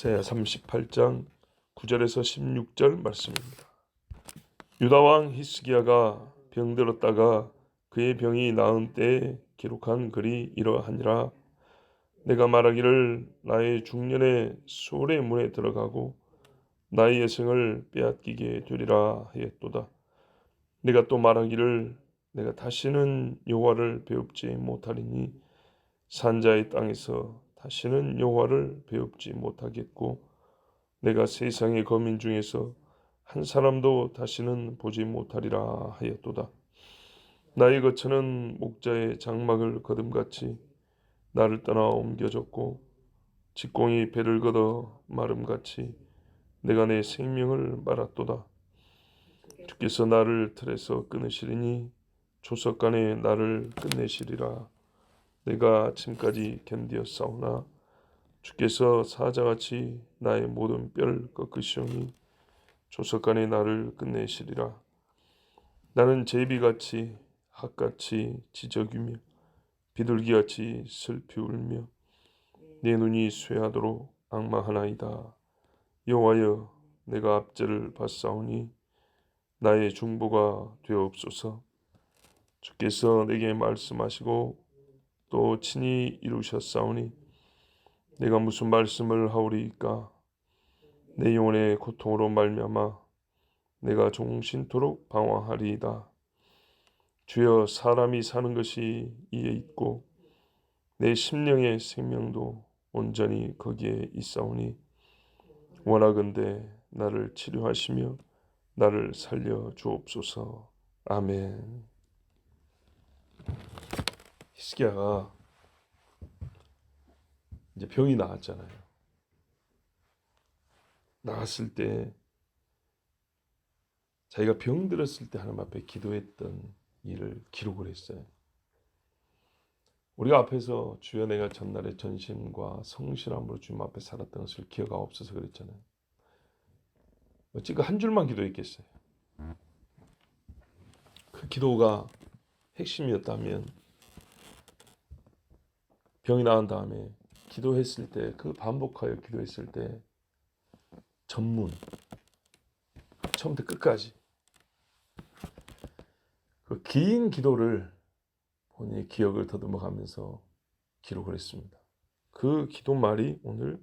이사야 38장 9절에서 16절 말씀입니다. 유다 왕 히스기야가 병들었다가 그의 병이 나은 때에 기록한 글이 이러하니라. 내가 말하기를 나의 중년에 소울의 문에 들어가고 나의 여성을 빼앗기게 되리라 하였도다. 내가 또 말하기를 내가 다시는 여호와를 배웁지 못하리니 산자의 땅에서 다시는 여호와를 배웁지 못하겠고 내가 세상의 거민 중에서 한 사람도 다시는 보지 못하리라 하였도다. 나의 거처는 목자의 장막을 거둠같이 나를 떠나 옮겨졌고 직공이 배를 걷어 마름같이 내가 내 생명을 말았도다. 주께서 나를 틀에서 끊으시리니 조석간에 나를 끝내시리라. 내가 아침까지 견디었사오나 주께서 사자같이 나의 모든 뼈를 꺾으시오니 조석간에 나를 끝내시리라. 나는 제비같이 학같이 지저귀며 비둘기같이 슬피 울며 내 눈이 쇠하도록 앙망하나이다. 여호와여, 내가 압제를 받사오니 나의 중보가 되옵소서. 주께서 내게 말씀하시고 또 친히 이루셨사오니 내가 무슨 말씀을 하오리이까. 내 영혼의 고통으로 말미암아 내가 종신토록 방황하리이다. 주여, 사람이 사는 것이 이에 있고 내 심령의 생명도 온전히 거기에 있사오니 원하건대 나를 치료하시며 나를 살려 주옵소서. 아멘. 히스기야가 이제 병이 나았잖아요. 나았을 때 자기가 병들었을 때 하나님 앞에 기도했던 일을 기록을 했어요. 우리가 앞에서 주여 내가 전날에 전심과 성실함으로 주님 앞에 살았던 것을 기억하옵소서 그랬잖아요. 어찌 그 한 줄만 기도했겠어요. 그 기도가 핵심이었다면 병이 나은 다음에 기도했을 때, 그 반복하여 기도했을 때 전문 처음부터 끝까지 그 긴 기도를 본인의 기억을 더듬어가면서 기록을 했습니다. 그 기도말이 오늘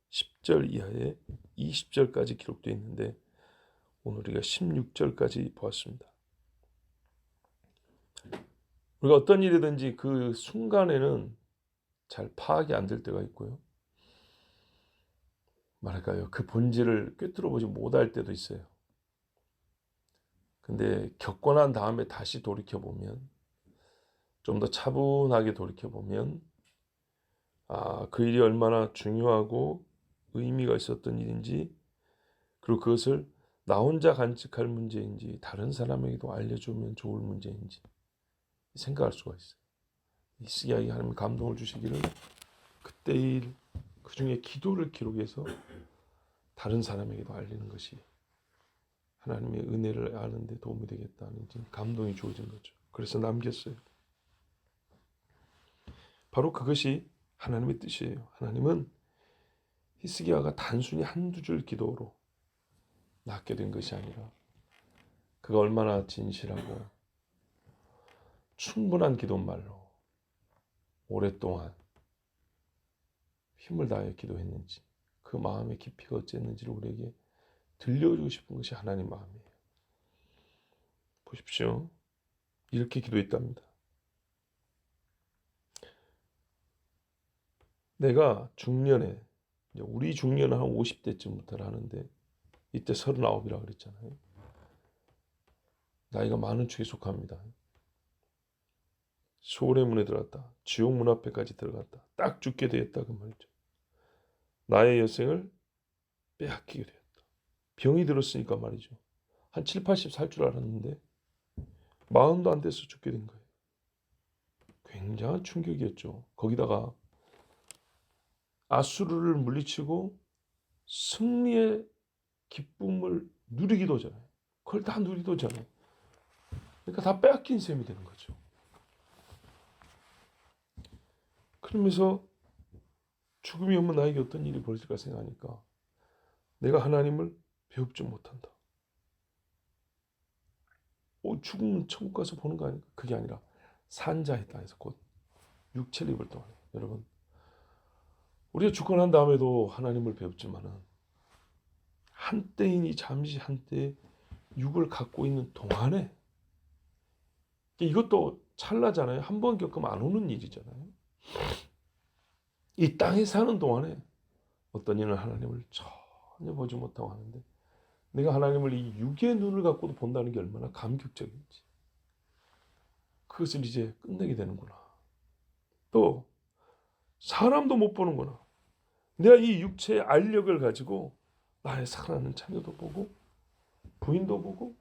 10절 이하에 20절까지 기록되어 있는데 오늘 우리가 16절까지 보았습니다. 우리가 어떤 일이든지 그 순간에는 잘 파악이 안 될 때가 있고요. 말할까요? 그 본질을 꿰뚫어보지 못할 때도 있어요. 근데 겪고 난 다음에 다시 돌이켜보면, 좀 더 차분하게 돌이켜보면 그 일이 얼마나 중요하고 의미가 있었던 일인지, 그리고 그것을 나 혼자 간직할 문제인지 다른 사람에게도 알려주면 좋을 문제인지 생각할 수가 있어요. 히스기야에게 하나님 감동을 주시기를 그때 일, 그 중에 기도를 기록해서 다른 사람에게도 알리는 것이 하나님의 은혜를 아는 데 도움이 되겠다는 감동이 주어진 거죠. 그래서 남겼어요. 바로 그것이 하나님의 뜻이에요. 하나님은 히스기야가 단순히 한두 줄 기도로 낫게 된 것이 아니라 그가 얼마나 진실하고 충분한 기도말로 오랫동안 힘을 다해 기도했는지, 그 마음의 깊이가 어쨌는지를 우리에게 들려주고 싶은 것이 하나님 마음이에요. 보십시오. 이렇게 기도했답니다. 내가 중년에, 우리 중년은 한 50대쯤부터 하는데 이때 39이라고 그랬잖아요. 나이가 많은 축에 속합니다. 소울의 문에 들어갔다. 지옥 문 앞에까지 들어갔다. 딱 죽게 되었다 그 말이죠. 나의 여생을 빼앗기게 되었다. 병이 들었으니까 말이죠. 한 7, 80 살 줄 알았는데 40도 안 돼서 죽게 된 거예요. 굉장한 충격이었죠. 거기다가 아수르를 물리치고 승리의 기쁨을 누리기도 전에, 그걸 다 누리도 전에, 그러니까 다 빼앗긴 셈이 되는 거죠. 그러면서 죽음이 오면 나에게 어떤 일이 벌어질까 생각하니까 내가 하나님을 배웁지 못한다. 죽으면 천국 가서 보는 거 아닐까? 그게 아니라 산자의 땅에서 곧 육체를 입을 동안에 여러분 우리가 죽고 난 다음에도 하나님을 배웠지만은 한때이니 잠시 한때 육을 갖고 있는 동안에 이것도 찰나잖아요. 한 번 겪으면 안 오는 일이잖아요. 이 땅에 사는 동안에 어떤 이는 하나님을 전혀 보지 못하고 하는데 내가 하나님을 이 육의 눈을 갖고도 본다는 게 얼마나 감격적인지 그것을 이제 끝내게 되는구나. 또 사람도 못 보는구나. 내가 이 육체의 알력을 가지고 나의 사랑하는 자녀도 보고 부인도 보고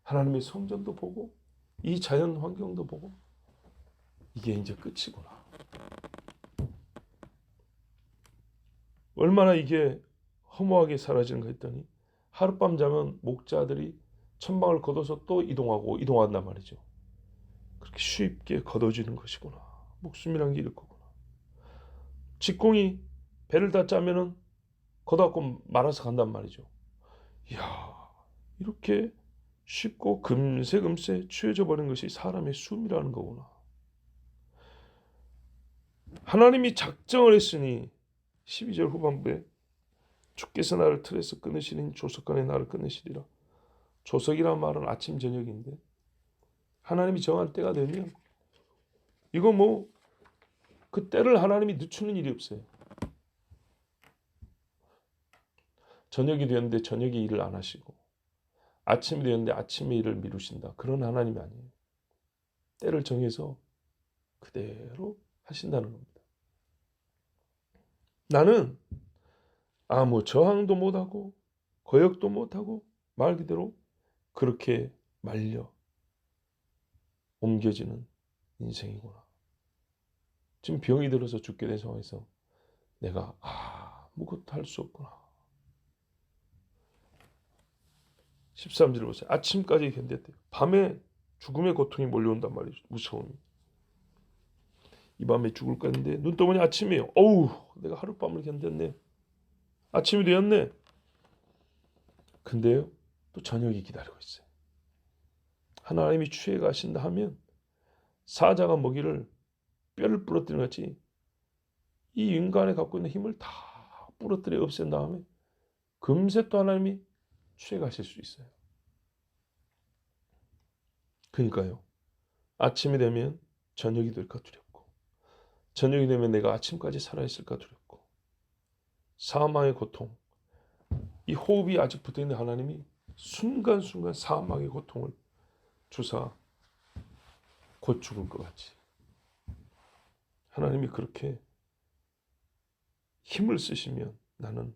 하나님의 성전도 보고 이 자연 환경도 보고 이게 이제 끝이구나. 얼마나 이게 허무하게 사라지는가 했더니 하룻밤 자면 목자들이 천막을 걷어서 또 이동한단 말이죠. 그렇게 쉽게 걷어지는 것이구나. 목숨이란 게 이럴 거구나. 직공이 배를 다 짜면은 걷어갖고 말아서 간단 말이죠. 이야, 이렇게 쉽고 금세 취해져 버린 것이 사람의 숨이라는 거구나. 하나님이 작정을 했으니 12절 후반부에 주께서 나를 틀에서 끊으시니 조석간에 나를 끊으시리라. 조석이란 말은 아침 저녁인데 하나님이 정한 때가 되면 이거 그 때를 하나님이 늦추는 일이 없어요. 저녁이 되었는데 저녁에 일을 안 하시고 아침이 되었는데 아침에 일을 미루신다. 그런 하나님이 아니에요. 때를 정해서 그대로 하신다는 겁니다. 나는 아무 저항도 못하고 거역도 못하고 말 그대로 그렇게 말려 옮겨지는 인생이구나. 지금 병이 들어서 죽게 된 상황에서 내가 아무것도 할 수 없구나. 13절 보세요. 아침까지 견뎠대요. 밤에 죽음의 고통이 몰려온단 말이죠. 무서움이. 이 밤에 죽을까 했는데 눈 떠보니 아침이에요. 어우, 내가 하룻밤을 견뎠네. 아침이 되었네. 근데요, 또 저녁이 기다리고 있어요. 하나님이 취해 가신다 하면 사자가 먹이를 뼈를 부러뜨리는 같이 이 인간이 갖고 있는 힘을 다 부러뜨려 없앤 다음에 금세 또 하나님이 취해 가실 수 있어요. 그러니까요. 아침이 되면 저녁이 될까 두렵고 저녁이 되면 내가 아침까지 살아있을까 두렵고 사망의 고통, 이 호흡이 아직 붙어있는 하나님이 순간순간 사망의 고통을 주사 곧 죽을 것 같이 하나님이 그렇게 힘을 쓰시면 나는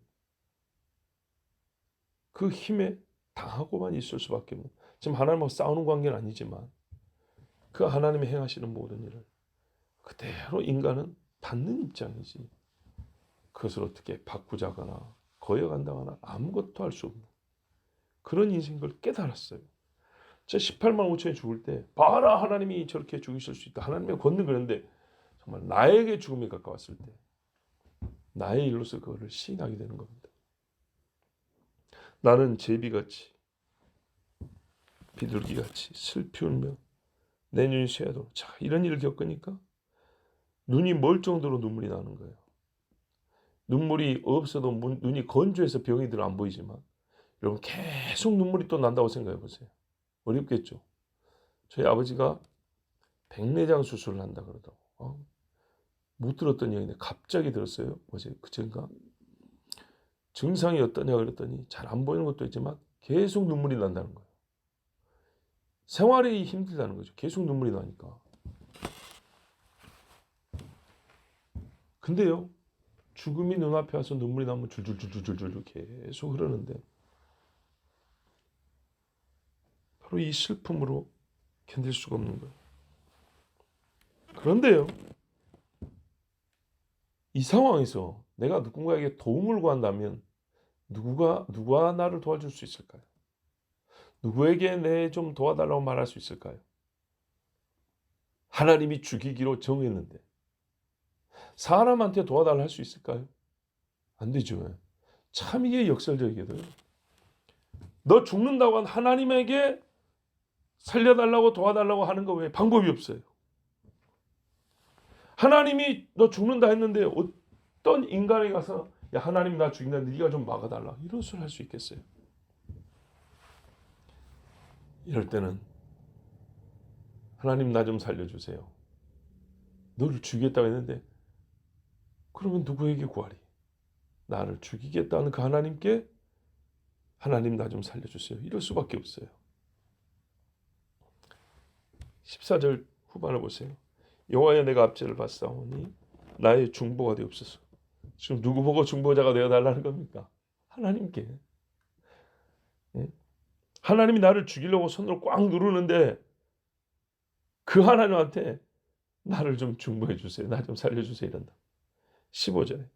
그 힘에 당하고만 있을 수밖에 없는, 지금 하나님하고 싸우는 관계는 아니지만 그 하나님이 행하시는 모든 일을 그대로 인간은 받는 입장이지 그것을 어떻게 바꾸자거나 거역한다거나 아무것도 할 수 없는 그런 인생인 걸 깨달았어요. 제 18만 5천이 죽을 때 봐라 하나님이 저렇게 죽이실 수 있다. 하나님의 권능 그랬는데 정말 나에게 죽음이 가까웠을 때 나의 일로서 그거를 시인하게 되는 겁니다. 나는 제비같이 비둘기같이 슬피 울며 내 눈이 쇠하도록. 자, 이런 일을 겪으니까 눈이 멀 정도로 눈물이 나는 거예요. 눈물이 없어도 눈이 건조해서 병이 들어 안 보이지만 여러분 계속 눈물이 또 난다고 생각해 보세요. 어렵겠죠. 저희 아버지가 백내장 수술을 한다 그러더라고. 못 들었던 얘기인데 갑자기 들었어요. 어제 그젠가 증상이 어떠냐 그랬더니 잘 안 보이는 것도 있지만 계속 눈물이 난다는 거예요. 생활이 힘들다는 거죠. 계속 눈물이 나니까. 근데요, 죽음이 눈앞에 와서 눈물이 나면 줄줄줄줄줄 계속 흐르는데 바로 이 슬픔으로 견딜 수가 없는 거예요. 그런데요, 이 상황에서 내가 누군가에게 도움을 구한다면 누가 나를 도와줄 수 있을까요? 누구에게 내 좀 도와달라고 말할 수 있을까요? 하나님이 죽이기로 정했는데 사람한테 도와달라 할 수 있을까요? 안 되죠. 참 이게 역설적이거든요. 너 죽는다고 한 하나님에게 살려달라고 도와달라고 하는 거 외에 방법이 없어요. 하나님이 너 죽는다 했는데 어떤 인간에 가서 야 하나님 나 죽인다는데 네가 좀 막아달라 이런 소리 할 수 있겠어요? 이럴 때는 하나님 나 좀 살려주세요. 너를 죽이겠다고 했는데 그러면 누구에게 구하리? 나를 죽이겠다는 그 하나님께 하나님 나 좀 살려주세요. 이럴 수밖에 없어요. 14절 후반을 보세요. 여호와여 내가 압제를 받사오니 나의 중보가 되옵소서. 지금 누구 보고 중보자가 되어달라는 겁니까? 하나님께. 하나님이 나를 죽이려고 손으로 꽉 누르는데 그 하나님한테 나를 좀 중보해 주세요. 나 좀 살려주세요. 이런다. 15절에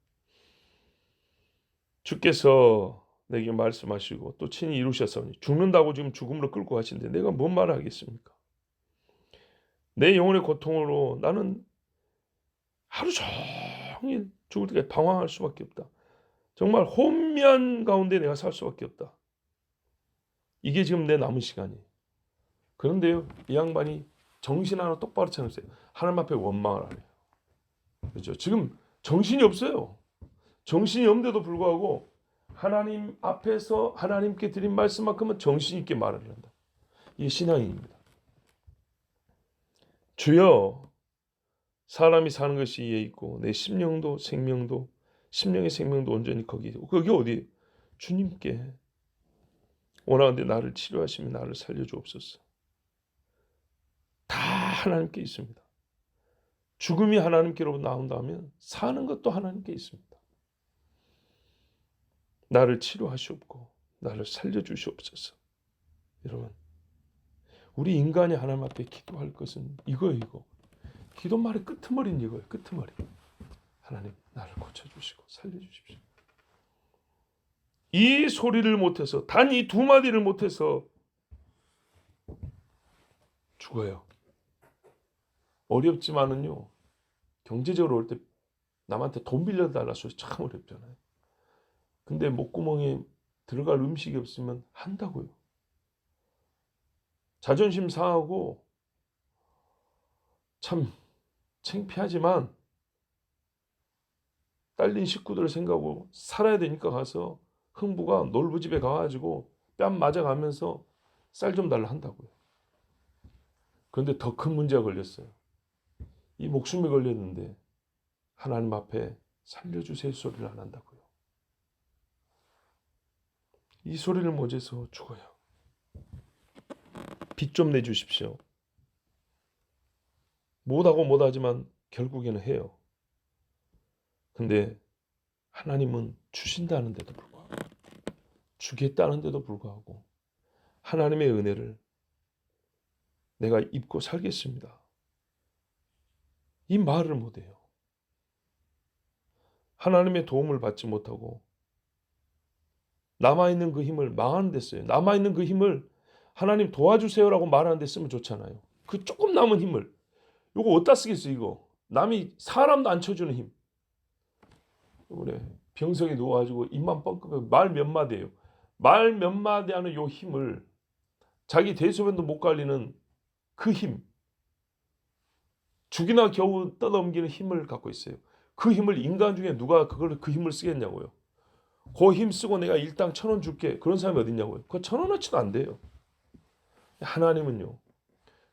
주께서 내게 말씀하시고 또 친히 이루셨사오니 죽는다고 지금 죽음으로 끌고 가시는데 내가 뭔 말을 하겠습니까? 내 영혼의 고통으로 나는 하루 종일 죽을 때까지 방황할 수밖에 없다. 정말 혼미한 가운데 내가 살 수밖에 없다. 이게 지금 내 남은 시간이에요. 그런데요, 이 양반이 정신 하나 똑바로 차렸어요. 하나님 앞에 원망을 안 해요. 그렇죠? 지금 정신이 없어요. 정신이 없는데도 불구하고 하나님 앞에서 하나님께 드린 말씀만큼은 정신 있게 말을 한다. 이게 신앙입니다. 주여, 사람이 사는 것이 이에 있고 내 심령도 생명도 심령의 생명도 온전히 거기에 있고 그게 어디예요? 주님께 원하는데 나를 치료하시면 나를 살려주옵소서. 다 하나님께 있습니다. 죽음이 하나님께로부터 나온다면 사는 것도 하나님께 있습니다. 나를 치료하시옵고 나를 살려주시옵소서. 여러분, 우리 인간이 하나님 앞에 기도할 것은 이거. 기도말의 끄트머리는 이거예요. 끄트머리. 하나님 나를 고쳐주시고 살려주십시오. 이 소리를 못해서 단 이 두 마디를 못해서 죽어요. 어렵지만은요. 경제적으로 올 때 남한테 돈 빌려달라 소리 참 어렵잖아요. 근데 목구멍에 들어갈 음식이 없으면 한다고요. 자존심 상하고 참 창피하지만 딸린 식구들을 생각하고 살아야 되니까 가서 흥부가 놀부집에 가가지고 뺨 맞아가면서 쌀 좀 달라 한다고요. 그런데 더 큰 문제가 걸렸어요. 이 목숨이 걸렸는데 하나님 앞에 살려주세요 소리를 안 한다고요. 이 소리를 못해서 죽어요. 빚 좀 내주십시오. 못하지만 결국에는 해요. 근데 하나님은 주신다는데도 불구하고 주겠다는데도 불구하고 하나님의 은혜를 내가 입고 살겠습니다. 이 말을 못해요. 하나님의 도움을 받지 못하고 남아있는 그 힘을 망하는 데 써요. 남아있는 그 힘을 하나님 도와주세요라고 말하는 데 쓰면 좋잖아요. 그 조금 남은 힘을 이거 어디다 쓰겠어요 이거. 남이 사람도 안 쳐주는 힘. 그래 병석에 누워가지고 입만 뻥끗하고 말 몇 마디예요. 말 몇 마디 하는 요 힘을 자기 대소변도 못 갈리는 그 힘. 죽이나 겨우 떠넘기는 힘을 갖고 있어요. 그 힘을 인간 중에 누가 그 힘을 쓰겠냐고요. 그 힘 쓰고 내가 일당 1,000원 줄게. 그런 사람이 어디 있냐고요. 그거 1,000원어치도 안 돼요. 하나님은요.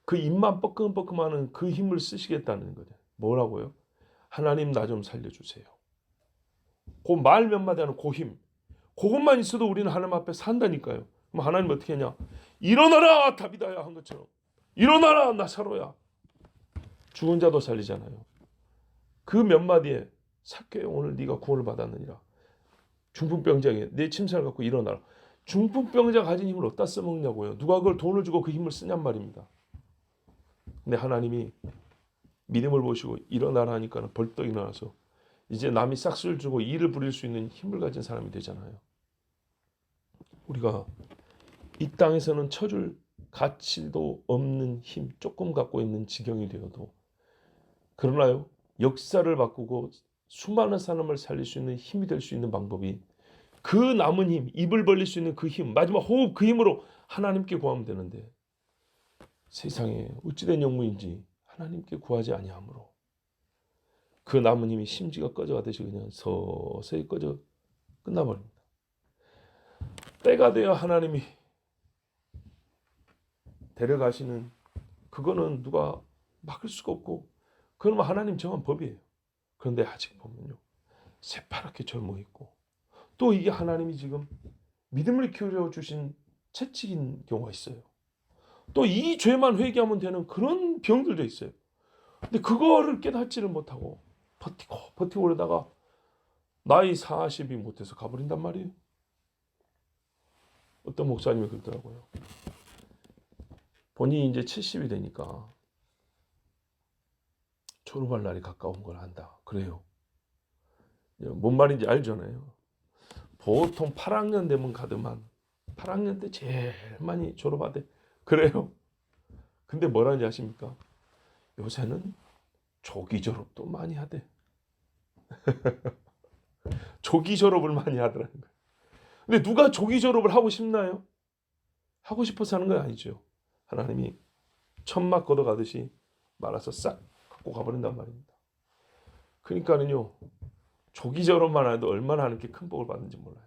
그 입만 뻐끔뻐끔하는 그 힘을 쓰시겠다는 거죠. 뭐라고요? 하나님 나 좀 살려주세요. 그 말 몇 마디 하는 그 힘. 그것만 있어도 우리는 하나님 앞에 산다니까요. 그럼 하나님 어떻게 하냐? 일어나라 다비다야 한 것처럼. 일어나라 나사로야. 죽은 자도 살리잖아요. 그 몇 마디에 삭개요 오늘 네가 구원을 받았느니라. 중풍병자에게 내 침상을 갖고 일어나라. 중풍병자 가진 힘을 어디다 써먹냐고요. 누가 그걸 돈을 주고 그 힘을 쓰냔 말입니다. 근데 하나님이 믿음을 보시고 일어나라 하니까 벌떡 일어나서 이제 남이 싹쓸 주고 일을 부릴 수 있는 힘을 가진 사람이 되잖아요. 우리가 이 땅에서는 쳐줄 가치도 없는 힘 조금 갖고 있는 지경이 되어도 그러나요? 역사를 바꾸고 수많은 사람을 살릴 수 있는 힘이 될 수 있는 방법이 그 남은 힘, 입을 벌릴 수 있는 그 힘, 마지막 호흡 그 힘으로 하나님께 구하면 되는데 세상에 어찌된 영문인지 하나님께 구하지 아니하므로 그 남은 힘이 심지가 꺼져가듯이 그냥 서서히 꺼져 끝나버립니다. 때가 되어 하나님이 데려가시는 그거는 누가 막을 수가 없고 그건 하나님 정한 법이에요. 그런데 아직 보면요 새파랗게 젊어 있고 또 이게 하나님이 지금 믿음을 키우려 주신 채찍인 경우가 있어요. 또 이 죄만 회개하면 되는 그런 병들도 있어요. 근데 그거를 깨닫지를 못하고 버티고 그러다가 나이 40이 못해서 가버린단 말이에요. 어떤 목사님이 그러더라고요. 본인이 이제 70이 되니까 졸업할 날이 가까운 걸 안다. 그래요. 뭔 말인지 알잖아요. 보통 8학년 되면 가더만 8학년 때 제일 많이 졸업하대. 그래요. 근데 뭐라는지 아십니까? 요새는 조기 졸업도 많이 하대. 조기 졸업을 많이 하더라는 거예요. 근데 누가 조기 졸업을 하고 싶나요? 하고 싶어서 하는 건 아니죠. 하나님이 천막 걷어가듯이 말아서 싹 갖고 가버린단 말입니다. 그러니까는요. 조기 졸업만 해도 얼마나 하나님께 큰 복을 받는지 몰라요.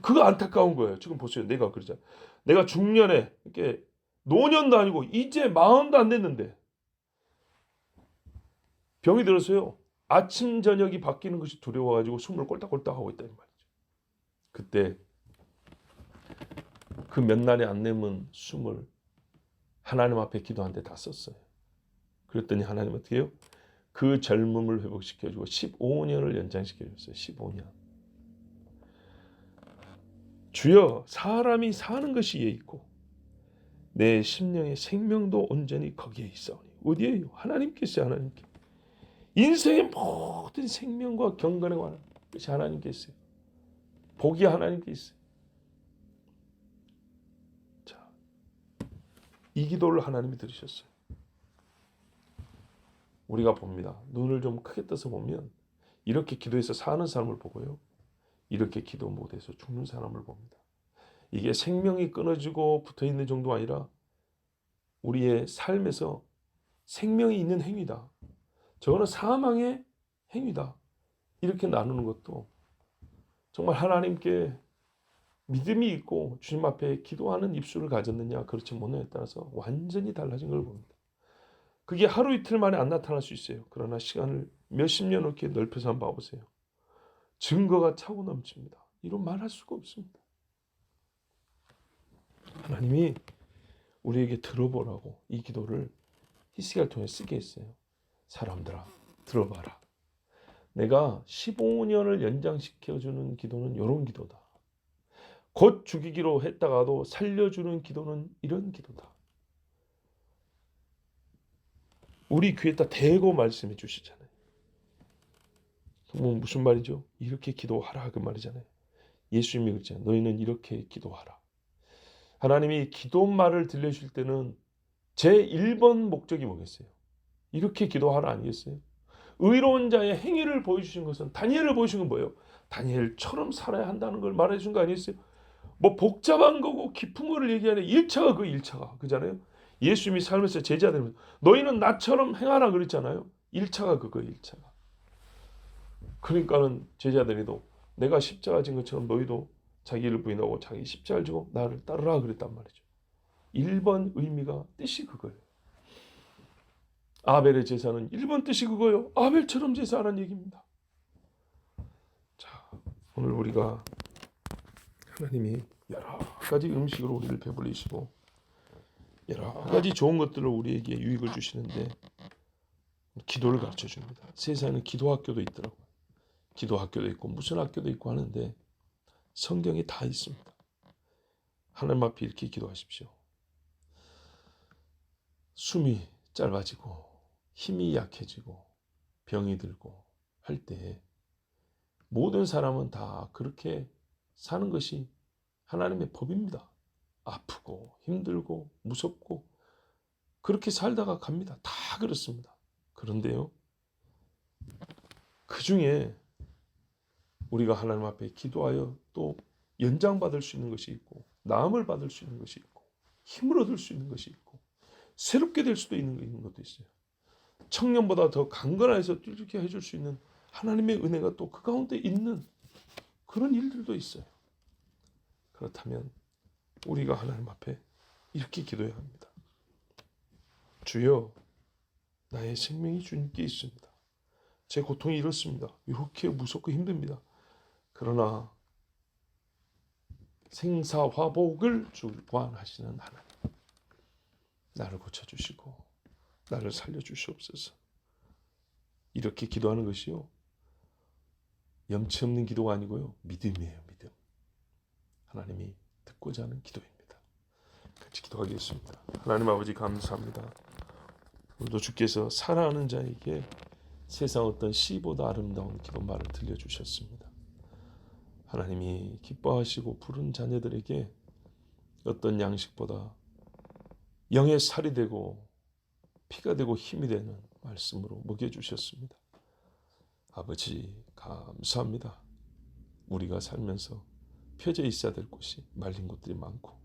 그거 안타까운 거예요. 지금 보세요. 내가 그러잖아요. 내가 중년에 이렇게 노년도 아니고 이제 마흔도 안 됐는데 병이 들어서요. 아침 저녁이 바뀌는 것이 두려워가지고 숨을 꼴딱꼴딱 하고 있다는 말이죠. 그때 그 몇 날이 안 내면 숨을 하나님 앞에 기도하는데 다 썼어요. 그랬더니 하나님 어떻게 해요? 그 젊음을 회복시켜주고 15년을 연장시켜줬어요. 15년. 주여 사람이 사는 것이 예 있고 내 심령의 생명도 온전히 거기에 있사오니. 어디에요? 하나님께 있어요. 하나님께. 인생의 모든 생명과 경건에 관한 것이 하나님께 있어요. 복이 하나님께 있어요. 자, 이 기도를 하나님이 들으셨어요. 우리가 봅니다. 눈을 좀 크게 떠서 보면 이렇게 기도해서 사는 사람을 보고요. 이렇게 기도 못해서 죽는 사람을 봅니다. 이게 생명이 끊어지고 붙어있는 정도가 아니라 우리의 삶에서 생명이 있는 행위다. 저거는 사망의 행위다. 이렇게 나누는 것도 정말 하나님께 믿음이 있고 주님 앞에 기도하는 입술을 가졌느냐 그렇지 못느냐에 따라서 완전히 달라진 걸 봅니다. 그게 하루 이틀 만에 안 나타날 수 있어요. 그러나 시간을 몇십 년 넘게 넓혀서 한번 봐보세요. 증거가 차고 넘칩니다. 이런 말할 수가 없습니다. 하나님이 우리에게 들어보라고 이 기도를 히스기야를 통해 쓰게 했어요. 사람들아 들어봐라. 내가 15년을 연장시켜주는 기도는 이런 기도다. 곧 죽이기로 했다가도 살려주는 기도는 이런 기도다. 우리 귀에다 대고 말씀해 주시잖아요. 그럼 무슨 말이죠? 이렇게 기도하라 그 말이잖아요. 예수님이 그랬잖아요. 너희는 이렇게 기도하라. 하나님이 기도말을 들려주실 때는 제1번 목적이 뭐겠어요? 이렇게 기도하라 아니겠어요? 의로운 자의 행위를 보여주신 것은 다니엘을 보여주신 건 뭐예요? 다니엘처럼 살아야 한다는 걸 말해준 거 아니겠어요? 뭐 복잡한 거고 깊은 거를 얘기하는 1차가 그 1차가 그잖아요. 예수님이 삶에서 제자들은 너희는 나처럼 행하라 그랬잖아요. 1차가 그거 1차가. 그러니까는 제자들이도 내가 십자가 진 것처럼 너희도 자기를 부인하고 자기 십자가를 지고 나를 따르라 그랬단 말이죠. 1번 의미가 뜻이 그거예요. 아벨의 제사는 1번 뜻이 그거예요. 아벨처럼 제사하라는 얘기입니다. 자, 오늘 우리가 하나님이 여러 가지 음식으로 우리를 배불리시고 여러 가지 좋은 것들을 우리에게 유익을 주시는데 기도를 가르쳐 줍니다. 세상에는 기도 학교도 있더라고요. 기도 학교도 있고 무슨 학교도 있고 하는데 성경에 다 있습니다. 하나님 앞에 이렇게 기도하십시오. 숨이 짧아지고 힘이 약해지고 병이 들고 할 때 모든 사람은 다 그렇게 사는 것이 하나님의 법입니다. 아프고 힘들고 무섭고 그렇게 살다가 갑니다. 다 그렇습니다. 그런데요. 그 중에 우리가 하나님 앞에 기도하여 또 연장받을 수 있는 것이 있고, 나음을 받을 수 있는 것이 있고, 힘을 얻을 수 있는 것이 있고, 새롭게 될 수도 있는 것도 있어요. 청년보다 더 강건해서 뛰게 해줄 수 있는 하나님의 은혜가 또 그 가운데 있는 그런 일들도 있어요. 그렇다면 우리가 하나님 앞에 이렇게 기도해야 합니다. 주여, 나의 생명이 주님께 있습니다. 제 고통이 이렇습니다. 이렇게 무섭고 힘듭니다. 그러나 생사화복을 주관하시는 하나님, 나를 고쳐주시고 나를 살려주시옵소서. 이렇게 기도하는 것이요, 염치 없는 기도가 아니고요, 믿음이에요. 믿음. 하나님이 듣고자 하는 기도입니다. 같이 기도하겠습니다. 하나님 아버지, 감사합니다. 오늘도 주께서 사랑하는 자에게 세상 어떤 시보다 아름다운 기도말을 들려주셨습니다. 하나님이 기뻐하시고 부른 자녀들에게 어떤 양식보다 영의 살이 되고 피가 되고 힘이 되는 말씀으로 먹여주셨습니다. 아버지, 감사합니다. 우리가 살면서 펴져 있어야 될 곳이 말린 곳들이 많고,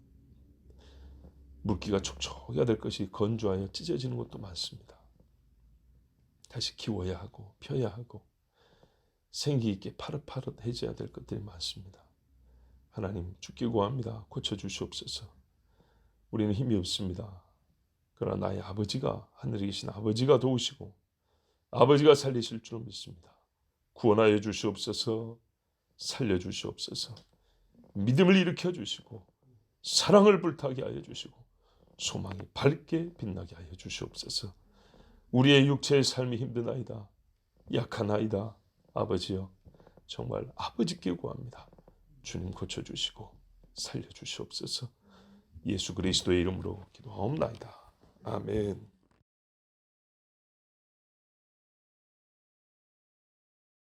물기가 촉촉해야 될 것이 건조하여 찢어지는 것도 많습니다. 다시 키워야 하고 펴야 하고 생기 있게 파릇파릇해져야 될 것들이 많습니다. 하나님, 주께 구합니다. 고쳐주시옵소서. 우리는 힘이 없습니다. 그러나 나의 아버지가, 하늘에 계신 아버지가 도우시고 아버지가 살리실 줄 믿습니다. 구원하여 주시옵소서. 살려주시옵소서. 믿음을 일으켜 주시고 사랑을 불타게 하여 주시고 소망이 밝게 빛나게 하여 주시옵소서. 우리의 육체의 삶이 힘드나이다, 약하나이다. 아버지여, 정말 아버지께 구합니다. 주님, 고쳐주시고 살려주시옵소서. 예수 그리스도의 이름으로 기도하옵나이다. 아멘.